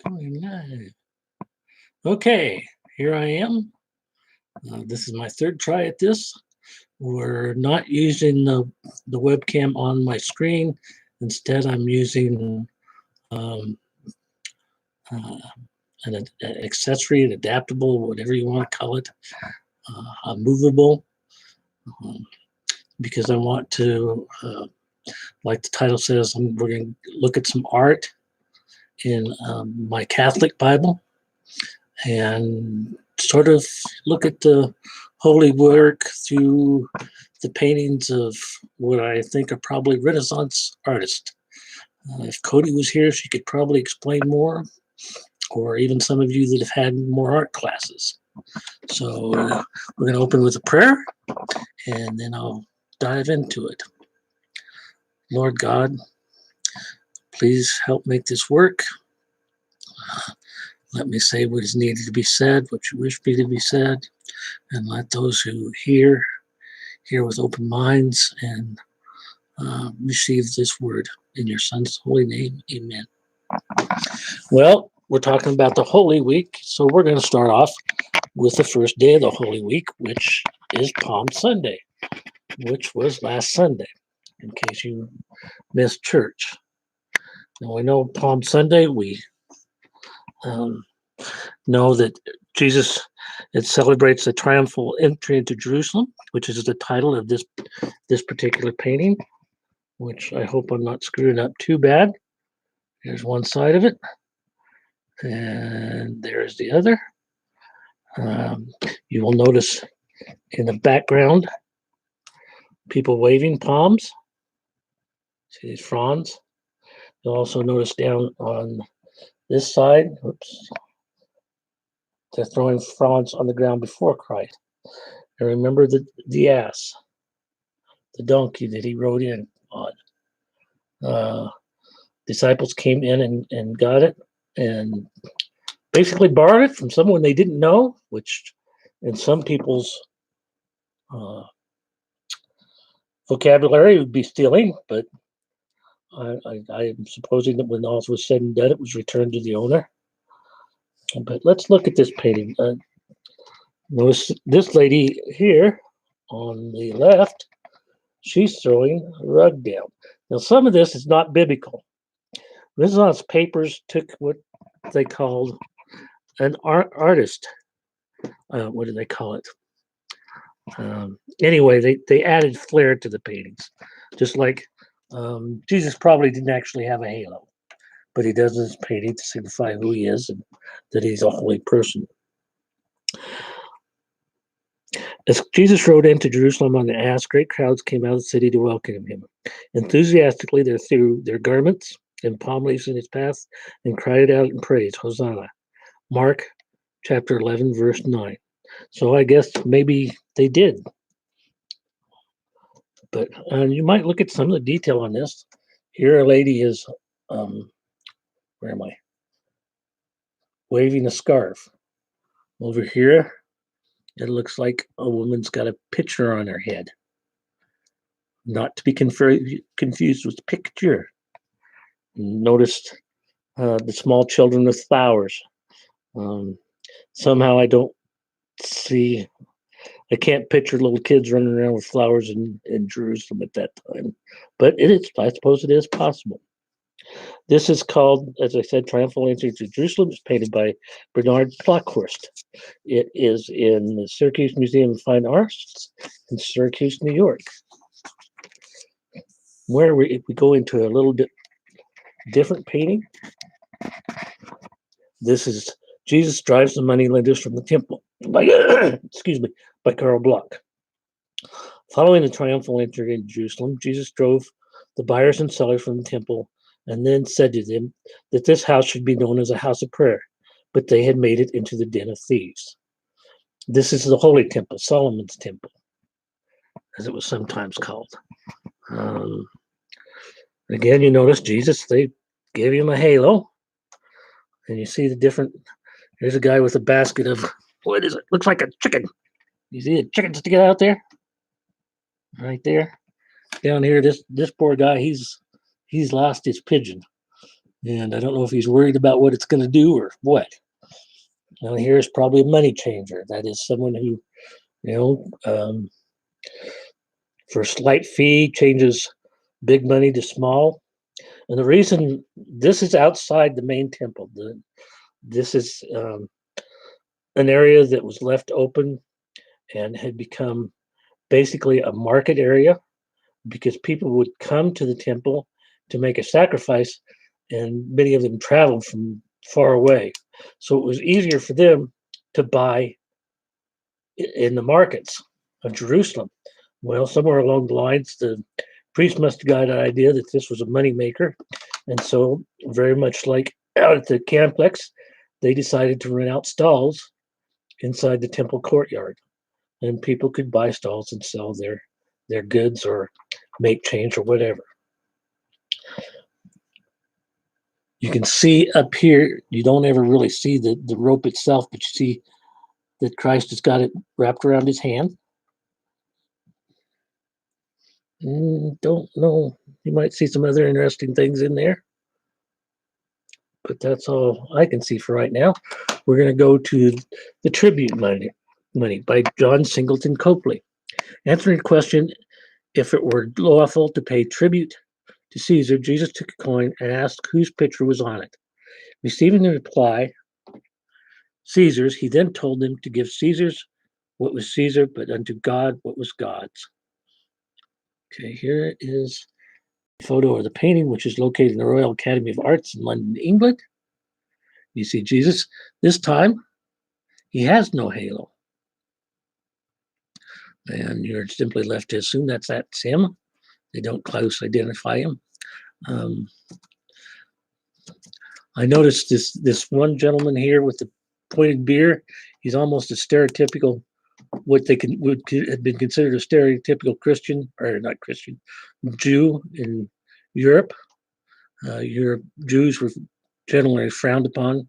Going live. Okay, here I am. This is my third try at this. We're not using the webcam on my screen. Instead, I'm using um, uh, an accessory, an adaptable, whatever you want to call it, a movable, um, because I want to, like the title says, we're going to look at some art in my Catholic Bible and sort of look at the holy work through the paintings of what I think are probably Renaissance artists. If Cody was here, she could probably explain more, or even some of you that have had more art classes. So we're going to open with a prayer, and then I'll dive into it. Lord God, please help make this work. Let me say what is needed to be said, what you wish me to be said, and let those who hear with open minds and receive this word in your Son's holy name. Amen. Well, we're talking about the Holy Week, so we're going to start off with the first day of the Holy Week, which is Palm Sunday, which was last Sunday, in case you missed church. Now, we know Palm Sunday, we know that Jesus, it celebrates the triumphal entry into Jerusalem, which is the title of this particular painting, which I hope I'm not screwing up too bad. Here's one side of it, and there's the other. You will notice in the background people waving palms. See these fronds? You'll also notice down on this side, oops, they're throwing fronds on the ground before Christ. And remember the ass, the donkey that he rode in on. Disciples came in and got it and basically borrowed it from someone they didn't know, which in some people's vocabulary would be stealing, but I'm supposing that when all was said and done, it was returned to the owner. But let's look at this painting. Notice this lady here on the left, she's throwing a rug down. Now, some of this is not biblical. Renaissance papers took what they called an artist. What do they call it? Anyway, they added flair to the paintings, just like Jesus probably didn't actually have a halo, but he does this painting to signify who he is and that he's a holy person. As Jesus rode into Jerusalem on the ass, great crowds came out of the city to welcome him. Enthusiastically, they threw their garments and palm leaves in his path and cried out in praise, Hosanna. Mark chapter 11, verse 9. So I guess maybe they did. But you might look at some of the detail on this. Here a lady is, where am I? Waving a scarf. Over here, it looks like a woman's got a picture on her head. Not to be confused with picture. Notice the small children with flowers. Somehow I don't see, I can't picture little kids running around with flowers in Jerusalem at that time. But it is, I suppose it is possible. This is called, as I said, Triumphal Entry to Jerusalem. It's painted by Bernard Blockhorst. It is in the Syracuse Museum of Fine Arts in Syracuse, New York. If we go into a little bit different painting, this is Jesus Drives the Moneylenders from the Temple by, by Karl Bloch. Following the triumphal entry into Jerusalem, Jesus drove the buyers and sellers from the temple and then said to them that this house should be known as a house of prayer, but they had made it into the den of thieves. This is the Holy Temple, Solomon's Temple, as it was sometimes called. Again, you notice Jesus, they gave him a halo, and you see the different, here's a guy with a basket of, what is it? Looks like a chicken. You see the chicken sticking out there? Right there. Down here, this poor guy, he's lost his pigeon. And I don't know if he's worried about what it's going to do or what. Now, here's probably a money changer. That is someone who, you know, for a slight fee, changes big money to small. And the reason this is outside the main temple, this is an area that was left open and had become basically a market area because people would come to the temple to make a sacrifice, and many of them traveled from far away. So it was easier for them to buy in the markets of Jerusalem. Well, somewhere along the lines, the priest must have got an idea that this was a moneymaker. And so, very much like out at the complex, they decided to rent out stalls inside the temple courtyard. And people could buy stalls and sell their goods or make change or whatever. You can see up here, you don't ever really see the rope itself, but you see that Christ has got it wrapped around his hand. Don't know. You might see some other interesting things in there, but that's all I can see for right now. We're going to go to the tribute money by John Singleton Copley. Answering the question, if it were lawful to pay tribute to Caesar, Jesus took a coin and asked whose picture was on it. Receiving the reply, Caesar's, he then told them to give Caesar's what was Caesar, but unto God what was God's. Okay, here is a photo of the painting, which is located in the Royal Academy of Arts in London, England. You see Jesus. This time, he has no halo. And you're simply left to assume that's him. They don't closely identify him. I noticed this one gentleman here with the pointed beard. He's almost a stereotypical, what they would have been considered a stereotypical Christian, or not Christian, Jew in Europe. Europe Jews were generally frowned upon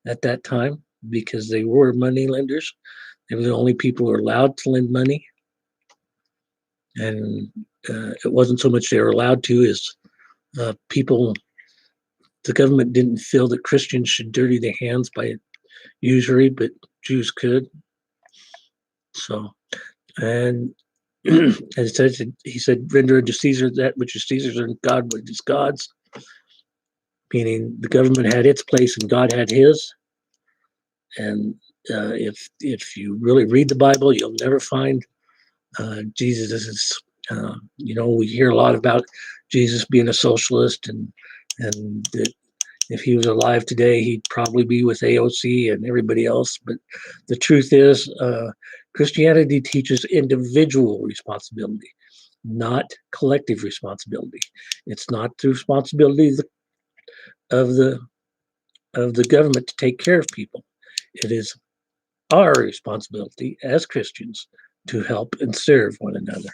at that time because they were money lenders. They were the only people who were allowed to lend money. And it wasn't so much they were allowed to as people, the government didn't feel that Christians should dirty their hands by usury, but Jews could. So, and he said, render unto Caesar that which is Caesar's and God which is God's, meaning the government had its place and God had his. And if you really read the Bible, you'll never find Jesus is, we hear a lot about Jesus being a socialist, and that if he was alive today, he'd probably be with AOC and everybody else. But the truth is, Christianity teaches individual responsibility, not collective responsibility. It's not the responsibility of the government to take care of people. It is our responsibility as Christians to help and serve one another.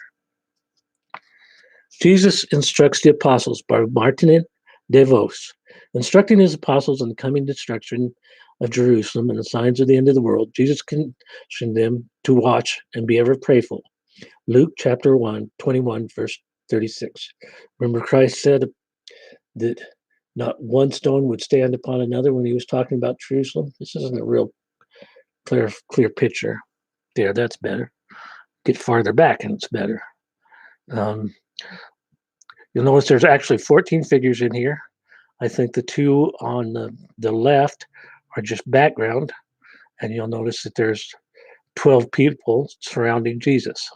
Jesus instructs the apostles by Martin de Vos, instructing his apostles on the coming destruction of Jerusalem and the signs of the end of the world. Jesus commissioned them to watch and be ever prayerful. Luke chapter 21, verse 36. Remember, Christ said that not one stone would stand upon another when he was talking about Jerusalem. This isn't a real clear picture. There, that's better. Get farther back and it's better. You'll notice there's actually 14 figures in here. I think the two on the left are just background, and you'll notice that there's 12 people surrounding Jesus.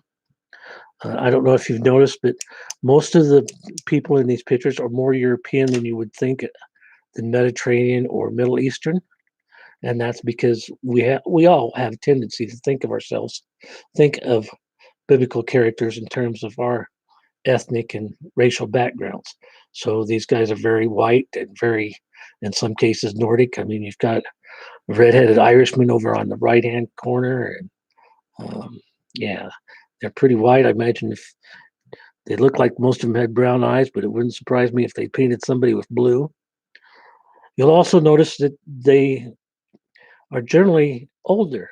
I don't know if you've noticed, but most of the people in these pictures are more European than you would think, than Mediterranean or Middle Eastern. And that's because we all have a tendency to think of biblical characters in terms of our ethnic and racial backgrounds. So these guys are very white and very, in some cases, Nordic. I mean, you've got a redheaded Irishman over on the right-hand corner, and yeah, they're pretty white. I imagine if they look like most of them had brown eyes, but it wouldn't surprise me if they painted somebody with blue. You'll also notice that they are generally older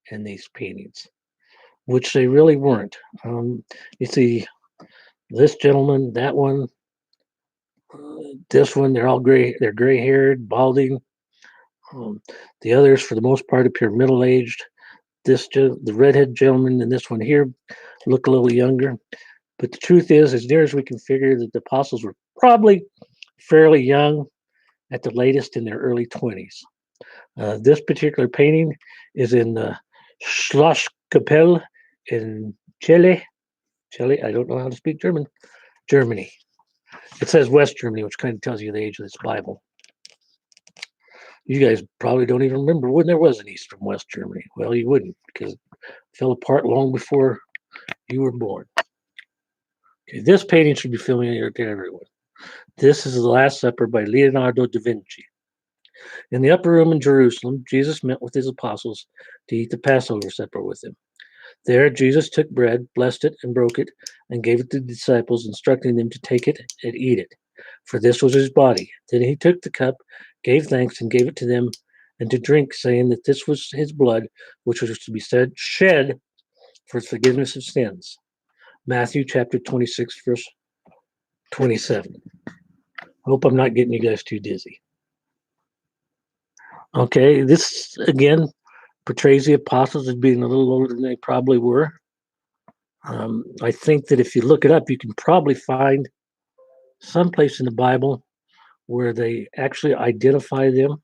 in these paintings, which they really weren't. You see this gentleman, that one, This one, they're all gray. They're gray-haired, balding. Um, the others, for the most part, appear middle-aged. The redhead gentleman and this one here look a little younger. But the truth is, as near as we can figure, that the apostles were probably fairly young, at the latest in their early 20s. This particular painting is in Schlosskapelle in Chile. Chile, I don't know how to speak German. Germany. It says West Germany, which kind of tells you the age of this Bible. You guys probably don't even remember when there was an East from West Germany. Well, you wouldn't, because it fell apart long before you were born. Okay, this painting should be familiar to everyone. This is The Last Supper by Leonardo da Vinci. In the upper room in Jerusalem, Jesus met with his apostles to eat the Passover supper with them. There, Jesus took bread, blessed it, and broke it, and gave it to the disciples, instructing them to take it and eat it, for this was his body. Then he took the cup, gave thanks, and gave it to them, and to drink, saying that this was his blood, which was to be shed for forgiveness of sins. Matthew chapter 26, verse 27. Hope I'm not getting you guys too dizzy. Okay, this again portrays the apostles as being a little older than they probably were. I think that if you look it up, you can probably find someplace in the Bible where they actually identify them.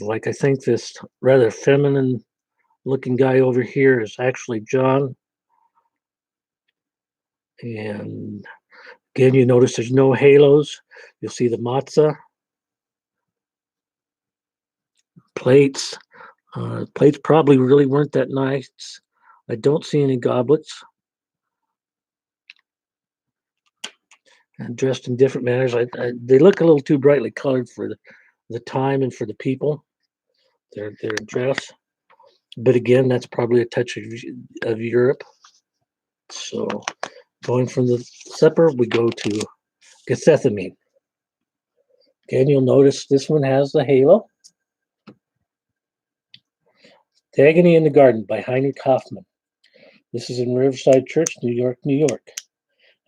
Like I think this rather feminine looking guy over here is actually John. And again, you notice there's no halos. You'll see the matzah, plates. Plates probably really weren't that nice. I don't see any goblets. And dressed in different manners. They look a little too brightly colored for the time and for the people. Their dress. But again, that's probably a touch of Europe. So going from the supper, we go to Gethsemane. Again, you'll notice this one has the halo. The Agony in the Garden by Heinrich Hoffman. This is in Riverside Church, New York, New York.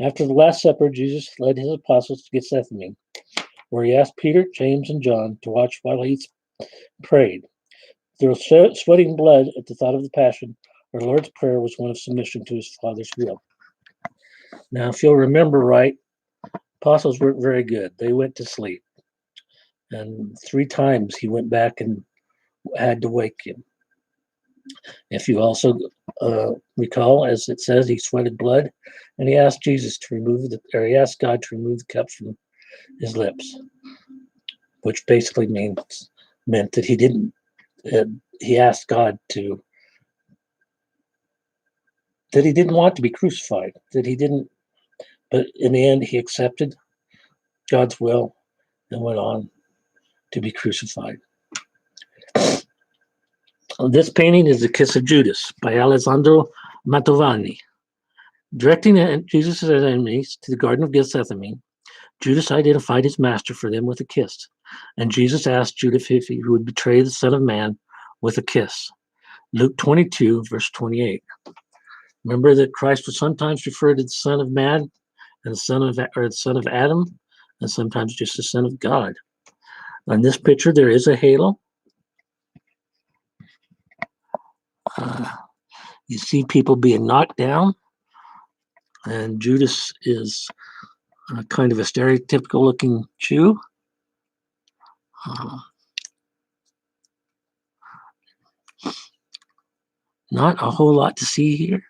After the Last Supper, Jesus led his apostles to Gethsemane, where he asked Peter, James, and John to watch while he prayed. Through sweating blood at the thought of the Passion, our Lord's Prayer was one of submission to his Father's will. Now, if you'll remember right, apostles weren't very good. They went to sleep. And 3 times he went back and had to wake him. If you also recall, as it says, he sweated blood, and he asked Jesus to he asked God to remove the cup from his lips, which basically meant that he didn't. He asked God that he didn't want to be crucified, that he didn't. But in the end, he accepted God's will and went on to be crucified. This painting is The Kiss of Judas by Alessandro Mantovani. Directing Jesus' enemies to the Garden of Gethsemane, Judas identified his master for them with a kiss, and Jesus asked Judas if he would betray the Son of Man with a kiss. Luke 22, verse 28. Remember that Christ was sometimes referred to the Son of Man and the Son of Adam, and sometimes just the Son of God. On this picture, there is a halo. You see people being knocked down, and Judas is kind of a stereotypical looking Jew. Not a whole lot to see here.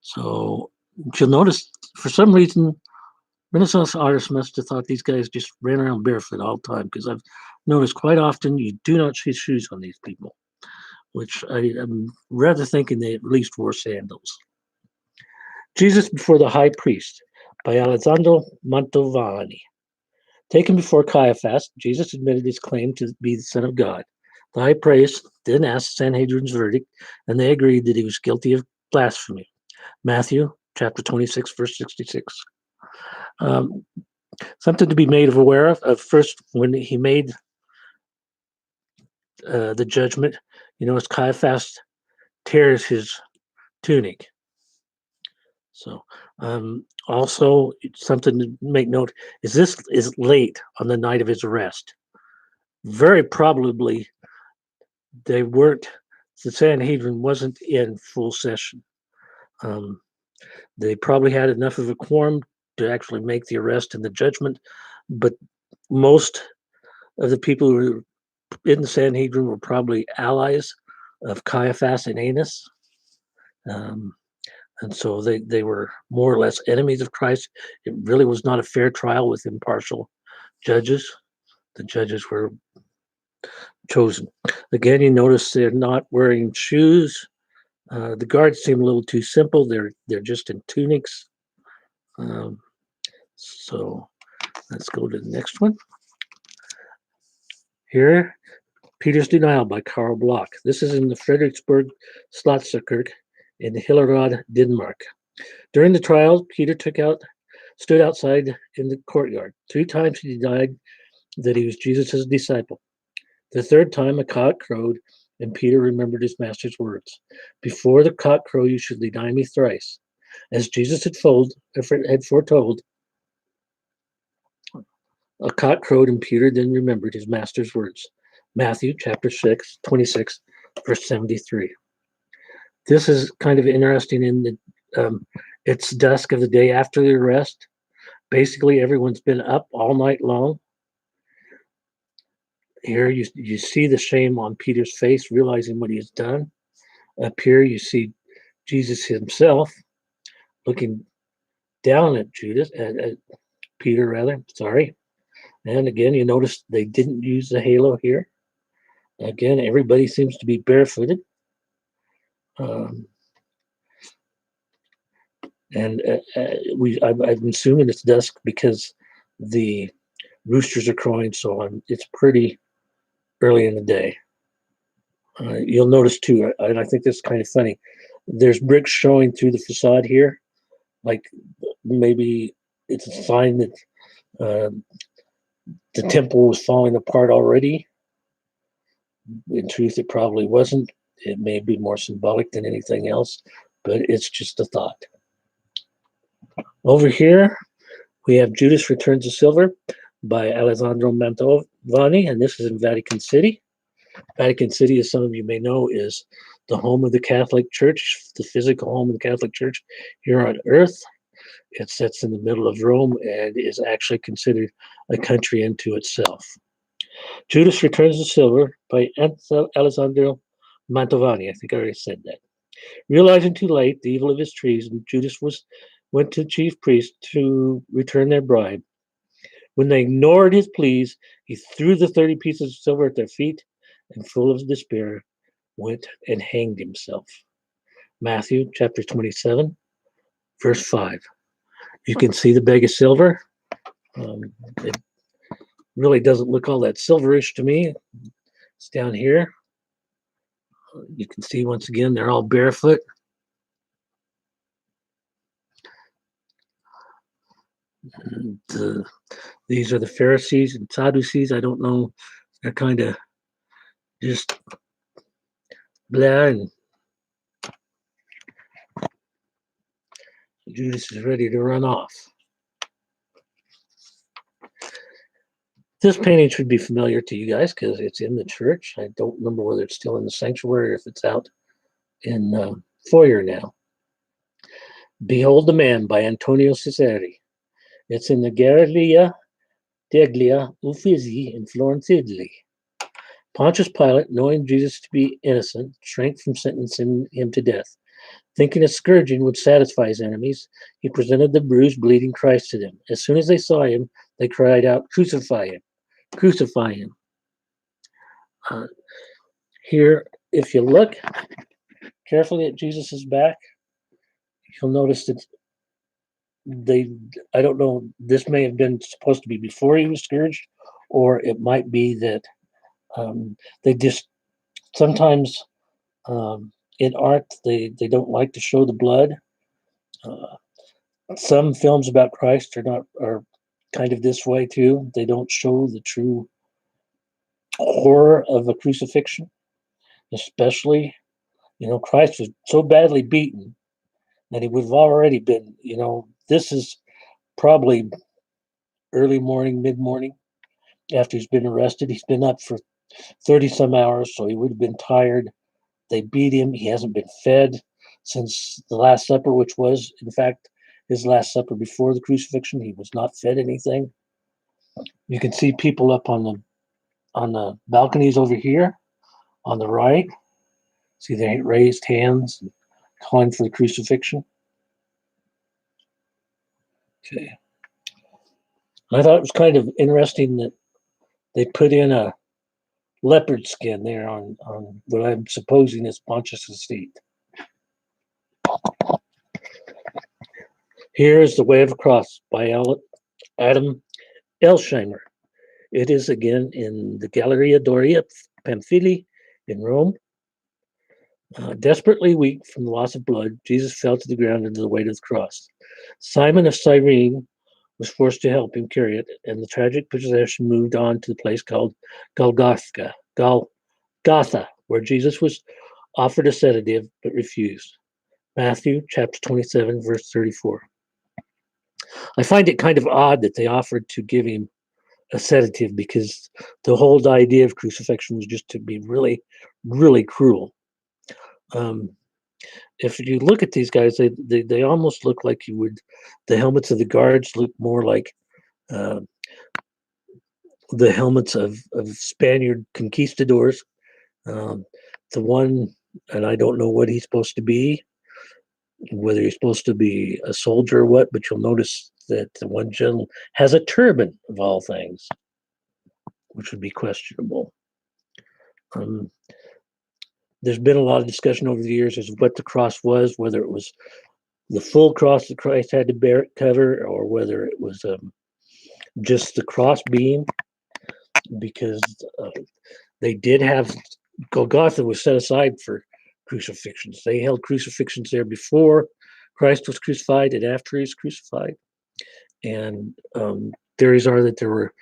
So you'll notice, for some reason, Renaissance artists must have thought these guys just ran around barefoot all the time, because I've noticed quite often you do not see shoes on these people, which I'm rather thinking they at least wore sandals. Jesus before the High Priest by Alessandro Mantovani. Taken before Caiaphas, Jesus admitted his claim to be the Son of God. The high priest then asked Sanhedrin's verdict, and they agreed that he was guilty of blasphemy. Matthew chapter 26, verse 66. Something to be made aware of. First, when he made the judgment, as Caiaphas tears his tunic. So, also something to make note is this is late on the night of his arrest. Very probably they weren't. The Sanhedrin wasn't in full session. Um, they probably had enough of a quorum to actually make the arrest and the judgment, but most of the people who were in the Sanhedrin were probably allies of Caiaphas and Annas. Um, and so they were more or less enemies of Christ. It really was not a fair trial with impartial judges. The judges were chosen. Again, you notice they're not wearing shoes. The guards seem a little too simple. They're just in tunics. Um, so let's go to the next one. Here, Peter's Denial by Karl Bloch. This is in the Frederiksborg Slottskirke in Hillerød, Denmark. During the trial, Peter stood outside in the courtyard. 3 times he denied that he was Jesus' disciple. The 3rd time a cock crowed, and Peter remembered his master's words. Before the cock crow, you should deny me thrice. As Jesus had foretold, a cock crowed, and Peter then remembered his master's words. Matthew chapter 6, 26, verse 73. This is kind of interesting in the it's dusk of the day after the arrest. Basically, everyone's been up all night long. Here you see the shame on Peter's face, realizing what he has done. Up here you see Jesus himself looking down at at Peter rather, sorry. And again, you notice they didn't use the halo here. Again, everybody seems to be barefooted. Um, and I'm assuming it's dusk because the roosters are crowing, so it's pretty early in the day. You'll notice too, and I think this is kind of funny. There's bricks showing through the facade here, like maybe it's a sign that uh, the temple was falling apart already. In truth, it probably wasn't. It may be more symbolic than anything else, but it's just a thought. Over here, we have Judas Returns the Silver by Alessandro Mantovani, and this is in Vatican City. Vatican City, as some of you may know, is the home of the Catholic Church, the physical home of the Catholic Church here on earth. It sits in the middle of Rome and is actually considered a country unto itself. Judas Returns the Silver by Alessandro Mantovani. I think I already said that. Realizing too late the evil of his treason, Judas went to the chief priest to return their bribe. When they ignored his pleas, he threw the 30 pieces of silver at their feet and, full of despair, went and hanged himself. Matthew chapter 27, verse 5. You can see the bag of silver. It really doesn't look all that silverish to me. It's down here. You can see once again, they're all barefoot. And, these are the Pharisees and Sadducees. I don't know. They're kind of just blah. And Judas is ready to run off. This painting should be familiar to you guys because it's in the church. I don't remember whether it's still in the sanctuary or if it's out in foyer now. Behold the Man by Antonio Cesari. It's in the Galleria degli Uffizi in Florence, Italy. Pontius Pilate, knowing Jesus to be innocent, shrank from sentencing him to death. Thinking a scourging would satisfy his enemies, he presented the bruised, bleeding Christ to them. As soon as they saw him, they cried out, "Crucify him! Crucify him!" Here, if you look carefully at Jesus's back, you'll notice that I don't know, this may have been supposed to be before he was scourged, or it might be that they just sometimes in art they don't like to show the blood. Some films about Christ are kind of this way too. They don't show the true horror of a crucifixion, especially Christ was so badly beaten and he would have already been, this is probably early morning, mid morning after he's been arrested. He's been up for 30 some hours, so he would have been tired. They beat him. He hasn't been fed since the Last Supper, which was, in fact, his Last Supper before the crucifixion. He was not fed anything. You can see people up on the balconies over here on the right. See they raised hands and calling for the crucifixion. Okay. I thought it was kind of interesting that they put in a leopard skin there on what I'm supposing is Pontius's feet. Here is The Way of the Cross by Adam Elsheimer. It is again in the Galleria Doria Pamphili in Rome. Desperately weak from the loss of blood, Jesus fell to the ground under the weight of the cross. Simon of Cyrene was forced to help him carry it, and the tragic procession moved on to the place called Golgotha, where Jesus was offered a sedative but refused. Matthew chapter 27, verse 34. I find it kind of odd that they offered to give him a sedative because the whole idea of crucifixion was just to be really, really cruel. If you look at these guys, they almost look like you would. The helmets of the guards look more like the helmets of Spaniard conquistadors. The one, and I don't know what he's supposed to be, whether he's supposed to be a soldier or what, but you'll notice that the one general has a turban of all things, which would be questionable. There's been a lot of discussion over the years as to what the cross was, whether it was the full cross that Christ had to cover, or whether it was just the cross beam, because they did have Golgotha was set aside for crucifixions. They held crucifixions there before Christ was crucified and after he was crucified. And theories are that there were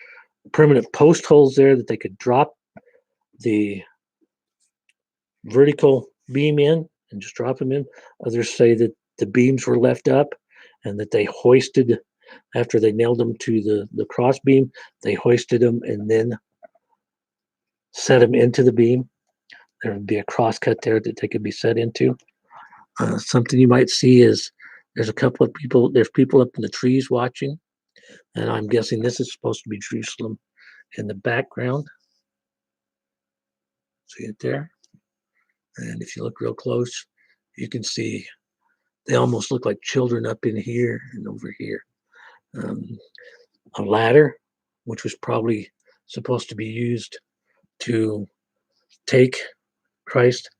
permanent post holes there that they could drop the vertical beam in and just drop them in. Others say that the beams were left up and that they hoisted, after they nailed them to the cross beam, they hoisted them and then set them into the beam. There would be a cross cut there that they could be set into. Something you might see is there's a couple of people, there's people up in the trees watching, and I'm guessing this is supposed to be Jerusalem in the background. See it there? And if you look real close, you can see they almost look like children up in here and over here. A ladder, which was probably supposed to be used to take Christ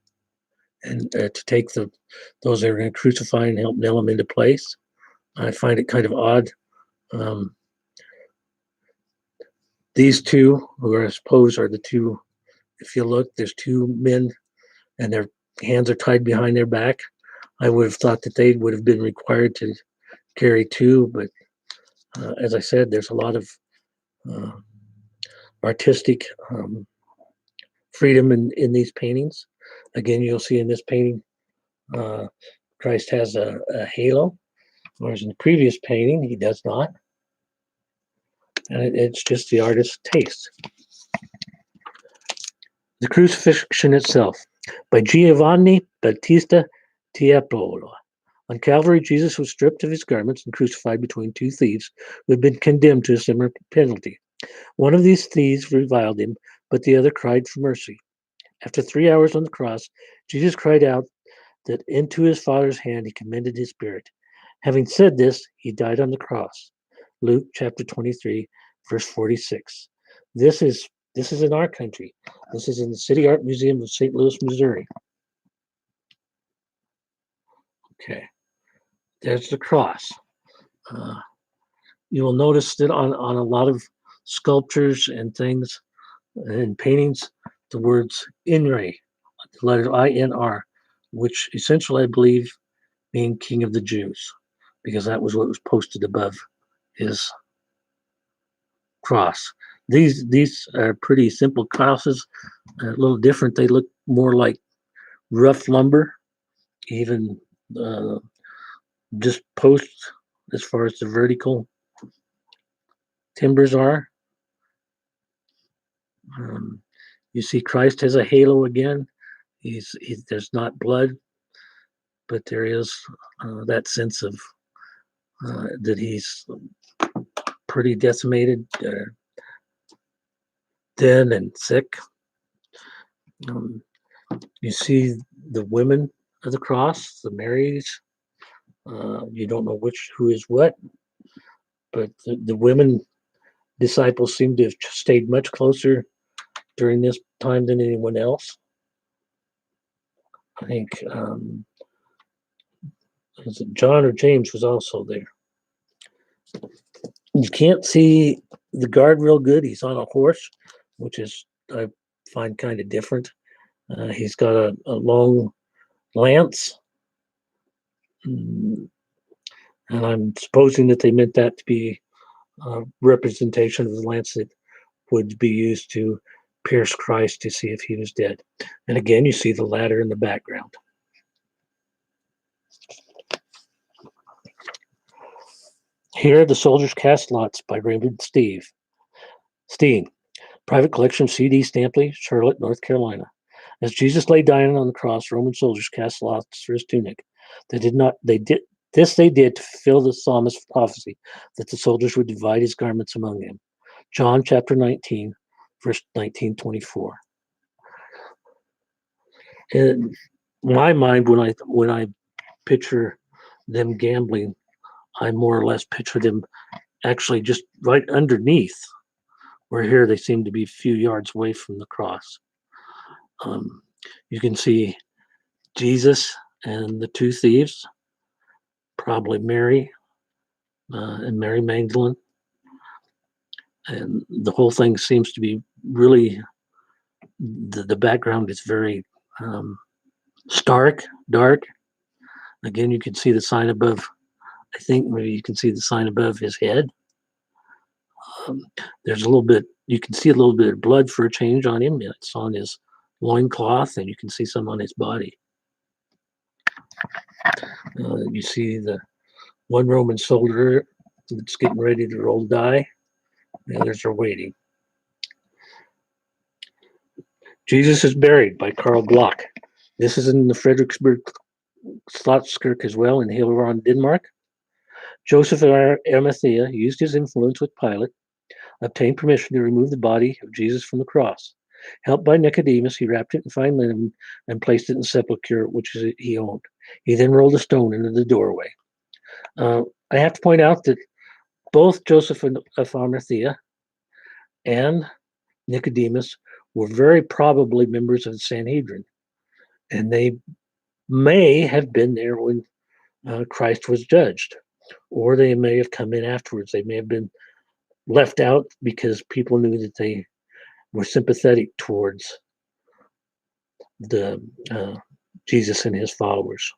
and to take those that are going to crucify and help nail them into place. I find it kind of odd. These two, who I suppose are the two, if you look, there's two men and their hands are tied behind their back. I would have thought that they would have been required to carry two, but as I said, there's a lot of artistic freedom in these paintings. Again, you'll see in this painting, Christ has a halo, whereas in the previous painting, he does not. And it's just the artist's taste. The Crucifixion Itself by Giovanni Battista Tiepolo. On Calvary, Jesus was stripped of his garments and crucified between two thieves who had been condemned to a similar penalty. One of these thieves reviled him, but the other cried for mercy. After 3 hours on the cross, Jesus cried out that into his Father's hand he commended his spirit. Having said this, he died on the cross. Luke chapter 23, verse 46. This is in our country. This is in the City Art Museum of St. Louis, Missouri. Okay, there's the cross. You will notice that on a lot of sculptures and things and paintings, the words INR, the letter INR, which essentially I believe mean King of the Jews, because that was what was posted above his cross. These are pretty simple crosses, a little different. They look more like rough lumber. Even just posts as far as the vertical timbers are. You see Christ has a halo again. There's not blood, but there is that sense of that he's pretty decimated, dead and sick. You see the women of the cross, the Marys. You don't know who is what, but the women disciples seem to have stayed much closer during this time than anyone else. I think was it John or James was also there. You can't see the guard real good. He's on a horse, which is I find kind of different. He's got a long lance, and I'm supposing that they meant that to be a representation of the lance that would be used to pierce Christ to see if he was dead. And again, you see the ladder in the background. Here, The Soldiers Cast Lots by Raymond Steen. Private collection of C.D. Stampley, Charlotte, North Carolina. As Jesus lay dying on the cross, Roman soldiers cast lots for his tunic. They did to fulfill the psalmist's prophecy that the soldiers would divide his garments among them. John chapter 19, verse 1924. In my mind, when I picture them gambling, I more or less picture them actually just right underneath, where here they seem to be a few yards away from the cross. You can see Jesus and the two thieves, probably Mary and Mary Magdalene. And the whole thing seems to be really, the background is very stark, dark. Again, you can see the sign above. I think maybe you can see the sign above his head. There's a little bit, you can see a little bit of blood for a change on him. It's on his loincloth, and you can see some on his body. You see the one Roman soldier that's getting ready to roll die. The others are waiting. Jesus is Buried by Carl Bloch. This is in the Frederiksberg Slotskirke as well in Hillerød, Denmark. Joseph of Arimathea used his influence with Pilate, obtained permission to remove the body of Jesus from the cross. Helped by Nicodemus, he wrapped it in fine linen and placed it in the sepulchre, which he owned. He then rolled a stone into the doorway. I have to point out that both Joseph of Arimathea and Nicodemus were very probably members of the Sanhedrin, and they may have been there when Christ was judged, or they may have come in afterwards. They may have been left out because people knew that they were sympathetic towards the Jesus and his followers.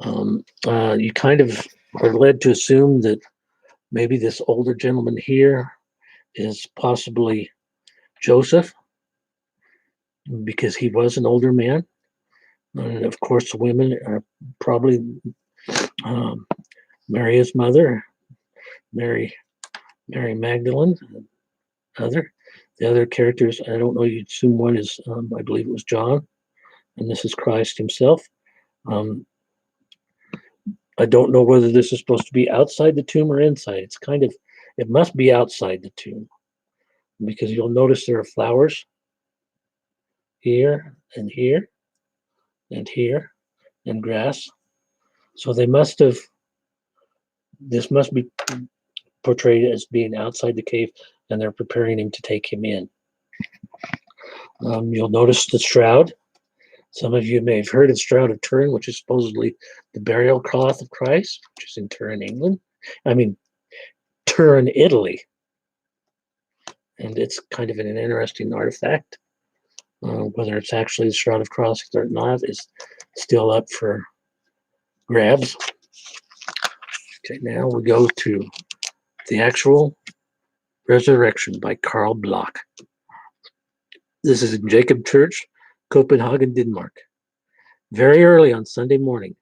You kind of are led to assume that maybe this older gentleman here is possibly Joseph, because he was an older man. And of course, the women are probably Mary's mother, Mary Magdalene, the other characters. I don't know. You'd assume one is, I believe it was John, and this is Christ himself. I don't know whether this is supposed to be outside the tomb or inside. It must be outside the tomb, because you'll notice there are flowers here and here and here and grass. So this must be portrayed as being outside the cave, and they're preparing him to take him in. You'll notice the shroud. Some of you may have heard of Shroud of Turin, which is supposedly the burial cloth of Christ, which is in Turin, England. I mean, Turin, Italy. And it's kind of an interesting artifact. Whether it's actually the Shroud of Christ or not is still up for grabs. Okay, now we go to The Actual Resurrection by Carl Bloch. This is in Jacob Church, Copenhagen, Denmark. Very early on Sunday morning,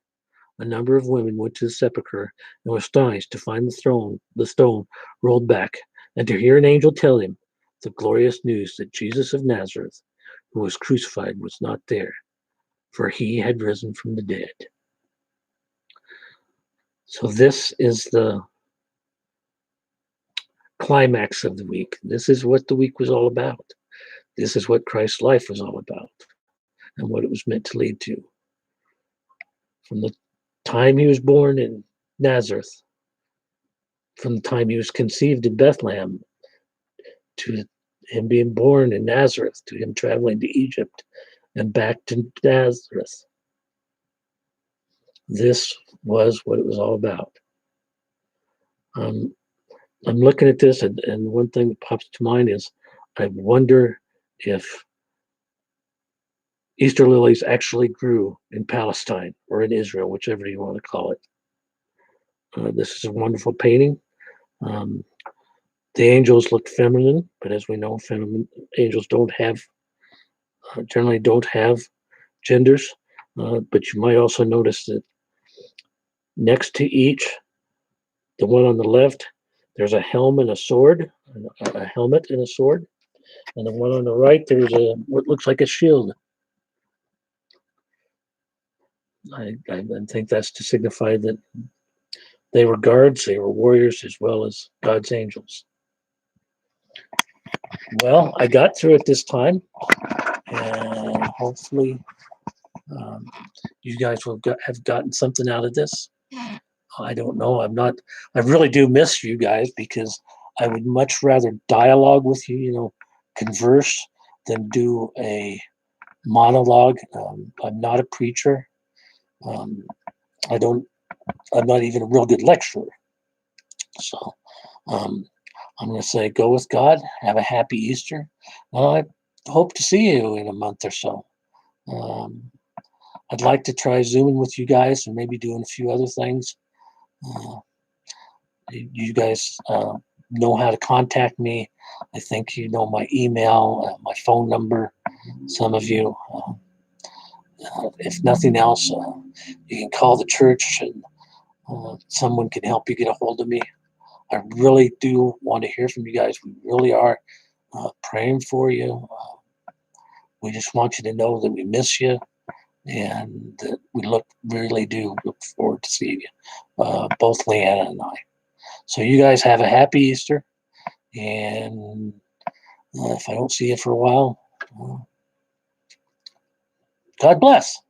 a number of women went to the sepulchre and were astonished to find the stone rolled back, and to hear an angel tell him the glorious news that Jesus of Nazareth, who was crucified, was not there, for he had risen from the dead. So this is the climax of the week. This is what the week was all about. This is what Christ's life was all about and what it was meant to lead to. From the time he was born in Nazareth, from the time he was conceived in Bethlehem, to him being born in Nazareth, to him traveling to Egypt and back to Nazareth. This was what it was all about. I'm looking at this, and one thing that pops to mind is I wonder if Easter lilies actually grew in Palestine or in Israel, whichever you want to call it. This is a wonderful painting. The angels look feminine, but as we know, angels generally don't have genders. But you might also notice that next to each, the one on the left, there's a helm and a sword, a helmet and a sword. And the one on the right, there's what looks like a shield. I think that's to signify that they were guards, they were warriors, as well as God's angels. Well, I got through it this time, and hopefully you guys will have gotten something out of this. I don't know. I really do miss you guys, because I would much rather dialogue with you, converse, than do a monologue. I'm not a preacher. I'm not even a real good lecturer. So I'm going to say, go with God. Have a happy Easter. I hope to see you in a month or so. I'd like to try Zooming with you guys and maybe doing a few other things. You guys know how to contact me. I think you know my email, my phone number, some of you. If nothing else, you can call the church and someone can help you get a hold of me. I really do want to hear from you guys. We really are praying for you. We just want you to know that we miss you, and that we really do look forward to seeing you, both Leanna and I. So you guys have a happy Easter, and if I don't see you for a while, God bless.